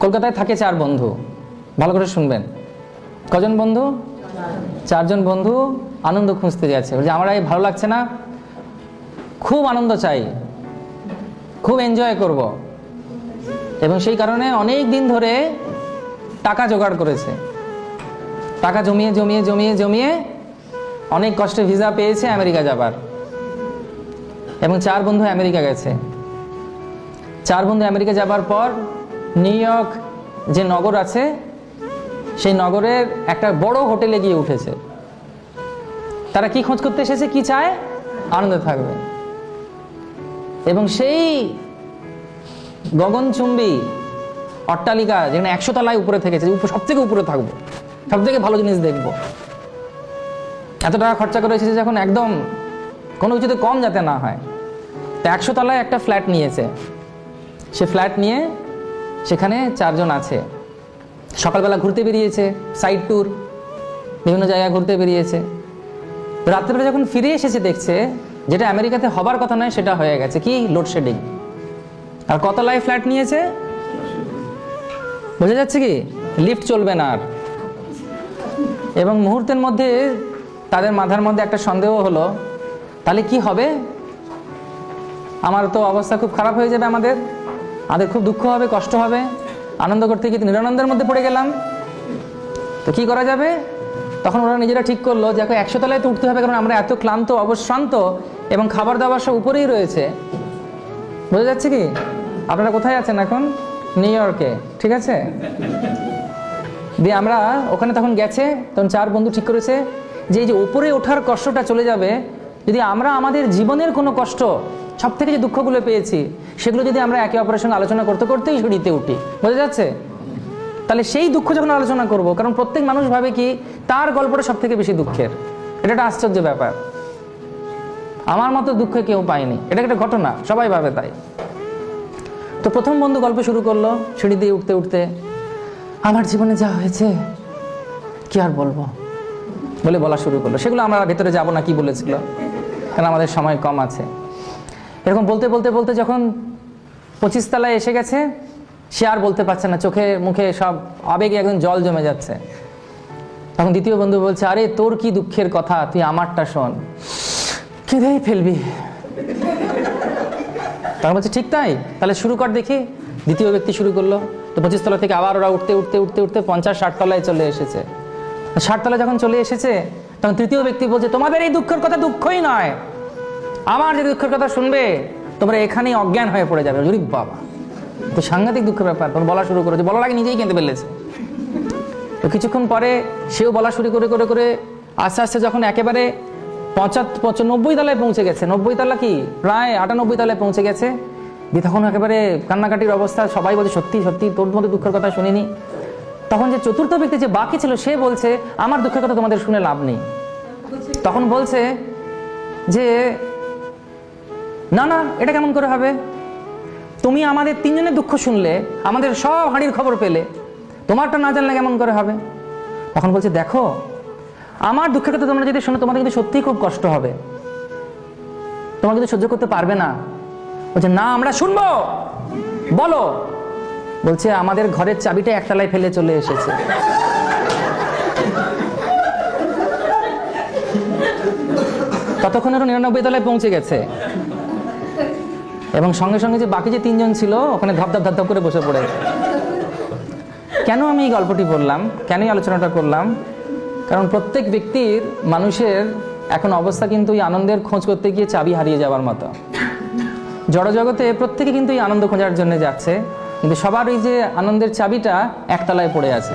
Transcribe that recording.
কলকাতায় থাকে 4 বন্ধু। ভালো করে শুনবেন। কজন বন্ধু? 4 জন বন্ধু আনন্দ খুঁজতে যাচ্ছে। বলছে আমার এই ভালো লাগছে না, খুব আনন্দ চাই, খুব এনজয় করব, এবং সেই কারণে অনেক দিন ধরে টাকা জোগাড় করেছে। টাকা জমিয়ে জমিয়ে জমিয়ে জমিয়ে অনেক কষ্টে ভিসা পেয়েছে আমেরিকা যাবার, এবং 4 বন্ধু আমেরিকা গেছে। 4 বন্ধু আমেরিকা যাবার পর নিউ ইয়র্ক যে নগর আছে, সেই নগরের একটা বড় হোটেলে গিয়ে উঠেছে। তারা কি খোঁজ করতে এসেছে? কি চায়? আনন্দ থাকবে। এবং সেই গগনচুম্বী অট্টালিকা, যেখানে 100 তলায় উপরে থেকেছে, সব থেকে উপরে থাকবো, সব থেকে ভালো জিনিস দেখবো, এত টাকা খরচা করে এসেছে যখন, একদম কোনো কিছুতে কম যাতে না হয়। তো 100 তলায় একটা ফ্ল্যাট নিয়েছে। সে ফ্ল্যাট নিয়ে সেখানে 4 জন আছে। সকালবেলা ঘুরতে বেরিয়েছে, সাইড ট্যুর, বিভিন্ন জায়গায় ঘুরতে বেরিয়েছে। রাত্রেবেলা যখন ফিরে এসেছে দেখছে যেটা আমেরিকাতে হবার কথা নয় সেটা হয়ে গেছে। কি? লোডশেডিং। আর কত তলায় ফ্ল্যাট নিয়েছে? বোঝা যাচ্ছে কি? লিফট চলবে না আর। এবং মুহূর্তের মধ্যে তাদের মাথার মধ্যে একটা সন্দেহ হলো, তাহলে কি হবে? আমার তো অবস্থা খুব খারাপ হয়ে যাবে, আমাদের খুব দুঃখ হবে, কষ্ট হবে, আনন্দ করতে গিয়ে নিরানন্দের মধ্যে পড়ে গেলাম, তো কি করা যাবে? তখন ওরা নিজেরা ঠিক করলো যে 100 তলায় তো উঠতে হবে, কারণ আমরা এত ক্লান্ত, অবশ্রান্ত, এবং খাবার দাবার সব উপরেই রয়েছে। বোঝা যাচ্ছে কি? আপনারা কোথায় আছেন এখন? নিউ ইয়র্কে, ঠিক আছে? দিয়ে আমরা ওখানে তখন গেছে, তখন 4 বন্ধু ঠিক করেছে যে এই যে উপরে ওঠার কষ্টটা চলে যাবে, যদি আমরা আমাদের জীবনের কোনো কষ্ট, সব থেকে যে দুঃখগুলো পেয়েছি, সেগুলো যদি আমরা একে অপরের সঙ্গে আলোচনা করতে করতেই সিঁড়িতে উঠি, বোঝা যাচ্ছে? তাহলে সেই দুঃখ যখন আলোচনা করব, কারণ প্রত্যেক মানুষ ভাবে কি তার গল্পটা সব থেকে বেশি দুঃখের। এটা একটা আশ্চর্য ব্যাপার। আমার মতো দুঃখ কেউ পায়নি, এটা একটা ঘটনা, সবাই ভাবে তাই। তো প্রথম বন্ধু গল্প শুরু করলো সিঁড়ি দিয়ে উঠতে উঠতে, আমার জীবনে যা হয়েছে কি আর বলবো বলে বলা শুরু করলো। সেগুলো আমরা ভেতরে যাব না কি বলেছিল, কারণ আমাদের সময় কম আছে। এরকম বলতে বলতে বলতে যখন 25 তলায় এসে গেছে, সে আর বলতে পারছে না, চোখে মুখে সব আবেগে একদম জল জমে যাচ্ছে। তখন দ্বিতীয় বন্ধু বলছে, আরে তোর কি দুঃখের কথা, তুই আমারটা শোন, কেঁদেই ফেলবি। তখন বলছে ঠিক তাই, তাহলে শুরু কর দেখি। দ্বিতীয় ব্যক্তি শুরু করলো। তো 25 তলা থেকে আবার ওরা উঠতে উঠতে উঠতে উঠতে 50-60 তলায় চলে এসেছে। 60 তলায় যখন চলে এসেছে, তখন তৃতীয় ব্যক্তি বলছে, তোমাদের এই দুঃখের কথা দুঃখই নয়, আমার যে দুঃখের কথা শুনবে তোমরা এখানেই অজ্ঞান হয়ে পড়ে যাবে। জরিব বাবা, তো সাংঘাতিক দুঃখের ব্যাপার। তখন বলা শুরু করেছে, বলার আগে নিজেই কেঁদে ফেলেছে। তো কিছুক্ষণ পরে সেও বলা শুরু করে করে করে আস্তে আস্তে যখন একেবারে 90 তলায় পৌঁছে গেছে, 90 তলা কি প্রায় 98 তলায় পৌঁছে গেছে, দিয়ে তখন একেবারে কান্নাকাটির অবস্থা। সবাই বলছে সত্যি সত্যি তোর মধ্যে দুঃখের কথা শুনিনি। তখন যে চতুর্থ ব্যক্তি যে বাকি ছিল, সে বলছে আমার দুঃখের কথা তোমাদের শুনে লাভ নেই। তখন বলছে যে না না, এটা কেমন করে হবে? তুমি আমাদের 3 জনের দুঃখ শুনলে, আমাদের সব হাঁড়ির খবর পেলে, তোমারটা না জানলে কেমন করে হবে? তখন বলছে দেখো, আমার দুঃখের কথা তোমরা যদি শোনো, তোমাদের কিন্তু সত্যিই খুব কষ্ট হবে, তোমরা কিন্তু সহ্য করতে পারবে না। বলছে না, আমরা শুনবো, বলো। বলছে আমাদের ঘরের চাবিটা 1 তলায় ফেলে চলে এসেছে। ততক্ষণ আরো 99 তলায় পৌঁছে গেছে, এবং সঙ্গে সঙ্গে যে বাকি যে 3 জন ছিল ওখানে ধপধপ ধপধপ করে বসে পড়েছে। কেন আমি এই গল্পটি বললাম, কেন এই আলোচনাটা করলাম? কারণ প্রত্যেক ব্যক্তির, মানুষের এখন অবস্থা কিন্তু এই আনন্দের খোঁজ করতে গিয়ে চাবি হারিয়ে যাওয়ার মতো। জড়জগতে প্রত্যেকে কিন্তু এই আনন্দ খোঁজার জন্য যাচ্ছে, কিন্তু সবার এই যে আনন্দের চাবিটা 1 তলায় পড়ে আছে।